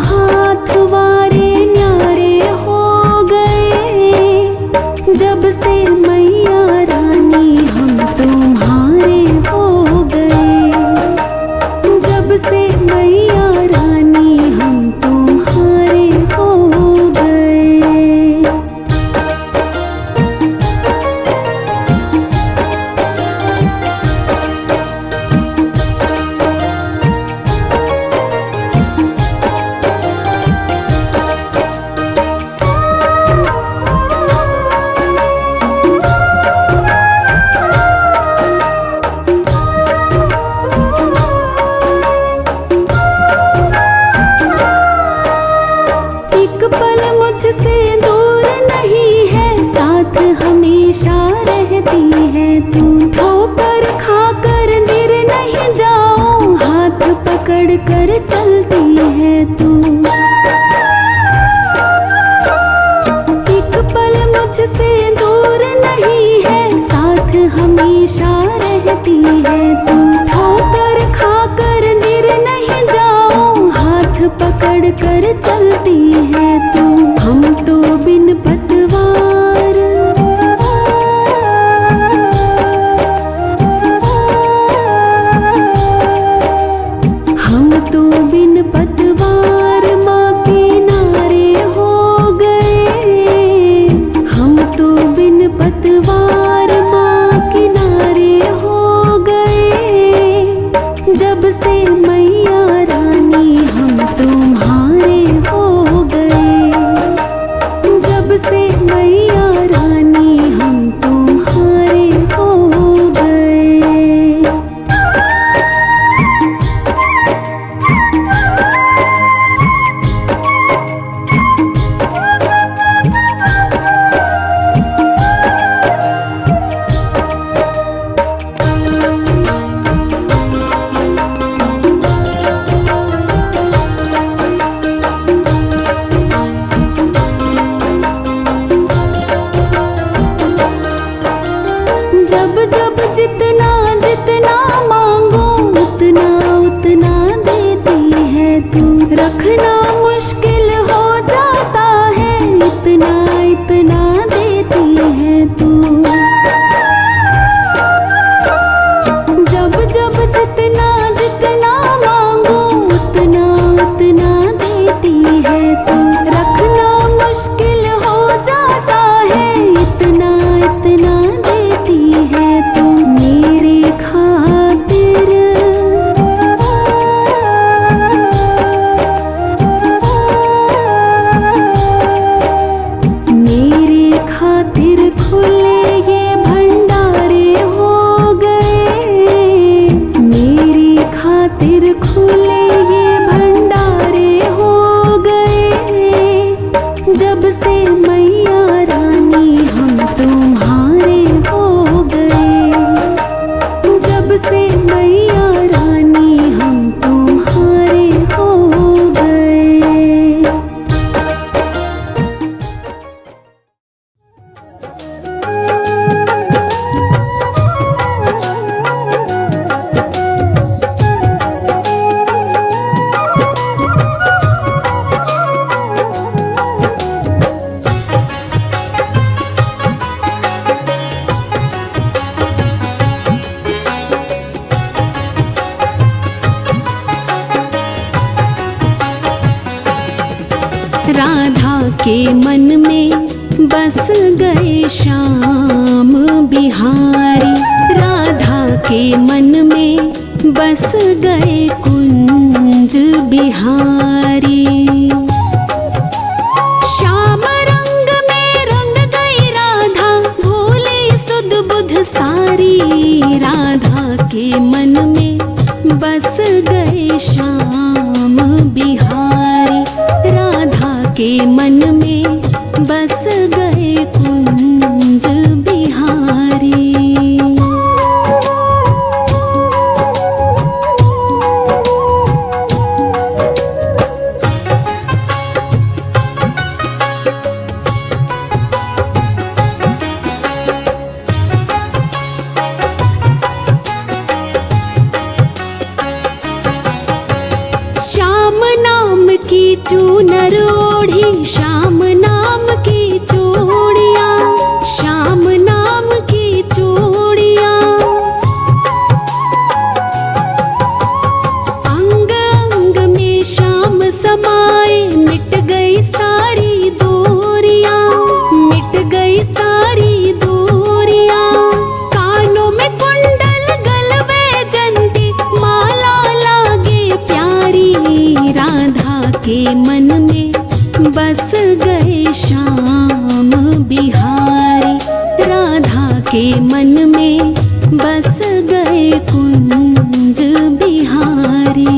हाथ वारे न्यारे हो गए। जब से मैया रानी हम तुम्हारे हो गए। जब से मैया रानी हम तुम्हारे हो गए। एक पल मुझसे दूर नहीं है, साथ हमेशा रहती है तू। ठोकर खाकर गिर नहीं जाऊं, हाथ पकड़ कर चलती है तू। एक पल मुझसे दूर नहीं है, साथ हमेशा रहती है तू। ठोकर खाकर गिर नहीं जाऊं, हाथ पकड़ कर चलती है तू। हम तो बिन पतवार, हम तो बिन पतवार माँ के नारे हो गए। हम तो बिन पतवार माँ के नारे हो गए। जब से मैया रानी हम तुम्हारे हो गए। जब से मैया रानी हम तुम्हारे हो गए। जब जब जितना जितना मांगो उतना उतना देती है तू। रखना मुश्किल हो जाता है, इतना इतना देती है तू। जब जब जितना जितना मांगो उतना उतना देती है तू। रखना मुश्किल हो जाता है, इतना इतना देती है तू। मेरे खातिर मेरे खातिर खुले ये भंडारे हो गए। मेरी खातिर खुले ये भंडारे हो गए। जब से मैया रानी हम तुम्हारे हो गए। जब से मैया रानी हम तुम्हारे हो गए। राधा के मन में बस गए श्याम बिहारी। राधा के मन में बस गए कुंज बिहारी। श्याम रंग में रंग गई राधा, भूले सुध बुध सारी। राधा के मन में बस गए श्याम बिहारी। राधा के मन में बस गए कुंज बिहारी। चूनर ओढ़ी श्याम नाम की चूड़ियाँ, श्याम नाम की चूड़ियाँ। अंग अंग में श्याम समाए, मिट गई सारी दूरियाँ, मिट गई सारी दूरियाँ। कानों में कुंडल गलवे जंती, माला लागे प्यारी। राधा के मन में बस गए श्याम बिहारी, राधा के मन में बस गए कुंज बिहारी।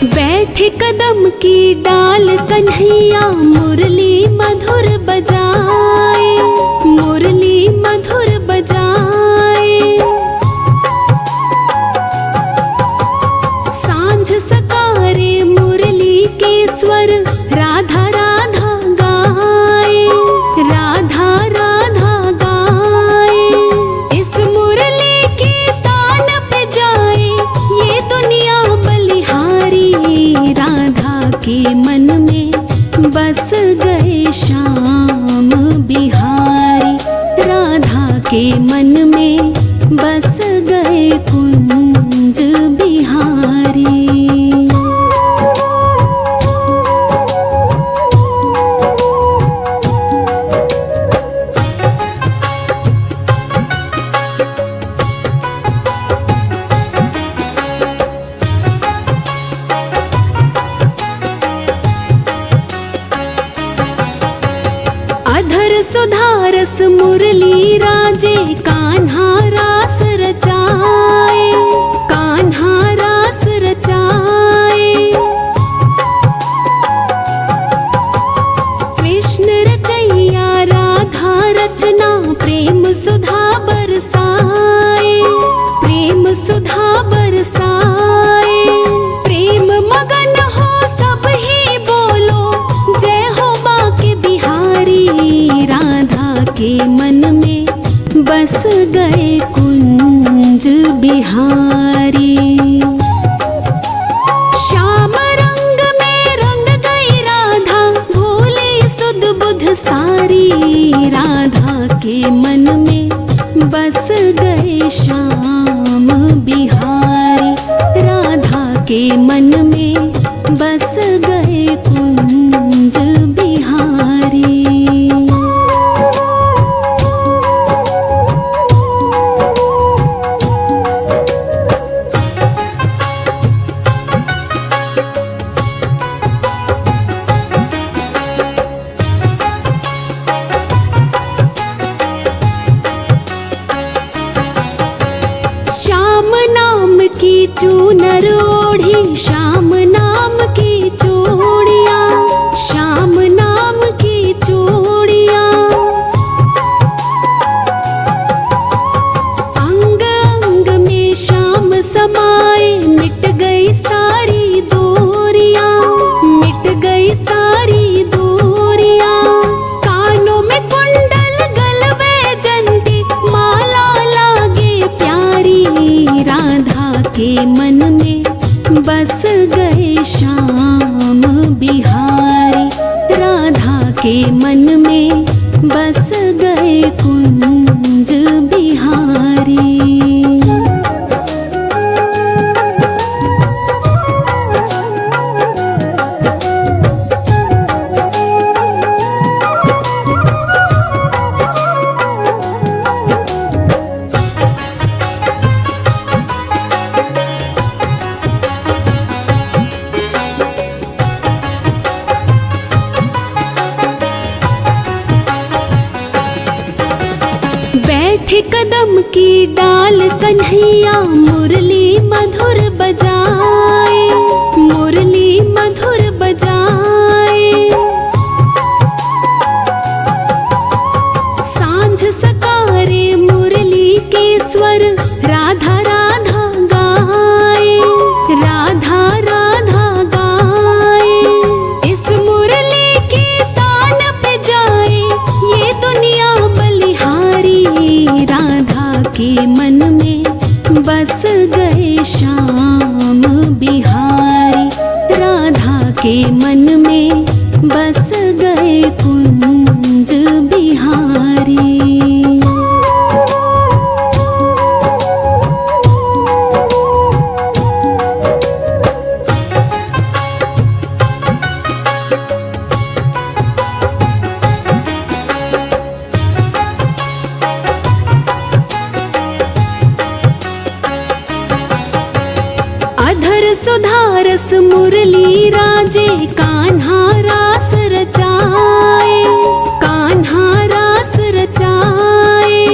बैठे कदम की डाल कन्हैया, मुरली मधुर बजाए, मुरली मधुर बजाए। सांझ सकारे मुरली के स्वर, राधा राधा गाए, राधा राधा गाए। इस मुरली की तान पे जाए ये दुनिया बलिहारी। राधा के मन में बस गए श्याम बिहारी, राधा के मन में बस गए कुंज बिहारी। अधर सुधारस मुरली राजे, कान्हा रास रचाए, कान्हा रास रचाए। कृष्ण रचैया राधा रचना, प्रेम सुधा बरसाए, प्रेम सुधा बरसाए। प्रेम मगन हो सब ही बोलो, जय हो बाके बिहारी। राधा के मन में बस गए कुंज बिहारी। श्याम रंग में रंग गई राधा, भूली सुध बुध सारी। राधा के मन में बस गए श्याम बिहारी, राधा के मन में बस गए कुंज बिहारी। श्याम नाम की चूनर ओढ़ी, श्याम नाम की चूड़ियाँ, श्याम नाम की चूड़ियाँ। अंग अंग में श्याम समाए, मिट गई सारी दूरियाँ, मिट गई सारी दूरियाँ। कानों में कुंडल गलवे जंती, माला लागे प्यारी। राधा के मन में बस गए श्याम बिहारी, राधा के मन में बस गए कुंज बिहारी। बैठे कदम की डाल कन्हैया, मुरली मधुर बजाए, मुरली मधुर बजाए। बस मुरली राजे कान्हा रास रचाए, कान्हा रास रचाए।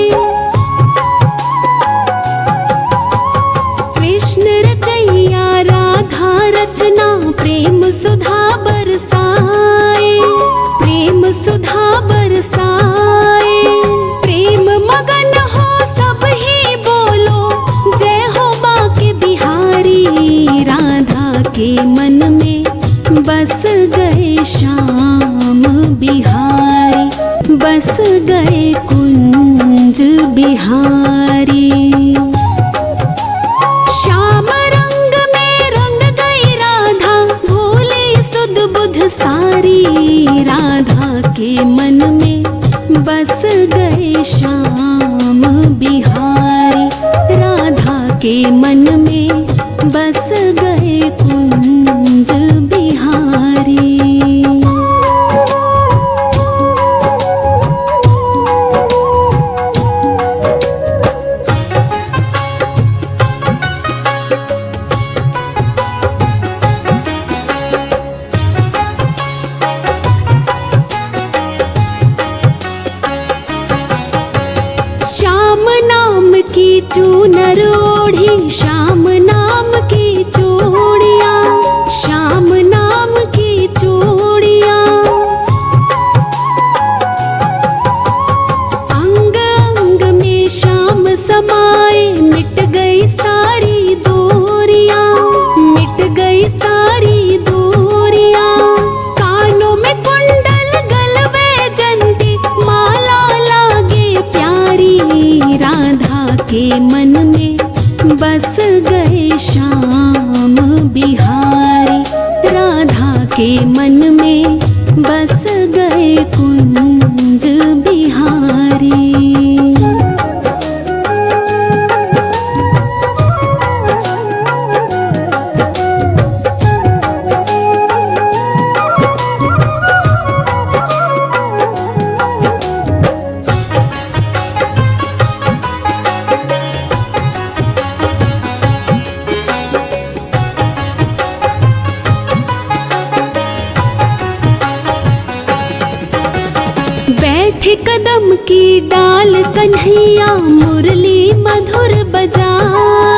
कृष्ण रचैया राधा रचना प्रेम सुधा बरसाए, प्रेम सुधा बरसाए। प्रेम मगन हो सब ही बोलो जय हो बाके बिहारी। राधा के मन में बस गए श्याम बिहारी, बस गए कुंज बिहारी। श्याम रंग में रंग गई राधा, भोले सुध बुध सारी। राधा के मन में बस गए श्याम बिहारी, राधा के मन में बस गए कुंज बिहारी। श्याम नाम की चूनर ओढ़ी, श्याम नाम की चूड़ियाँ, श्याम नाम की चूड़ियाँ। अंग अंग में श्याम समाए, मिट गई सारी दूरियाँ, मिट गई सारी दूरियाँ। कानों में कुंडल गलवे जंती, माला लागे प्यारी। राधा के मन में बस गए श्याम बिहारी, राधा के मन में बस गए कुंज बिहारी। बैठे कदम की डाल कन्हैया, मुरली मधुर बजाए।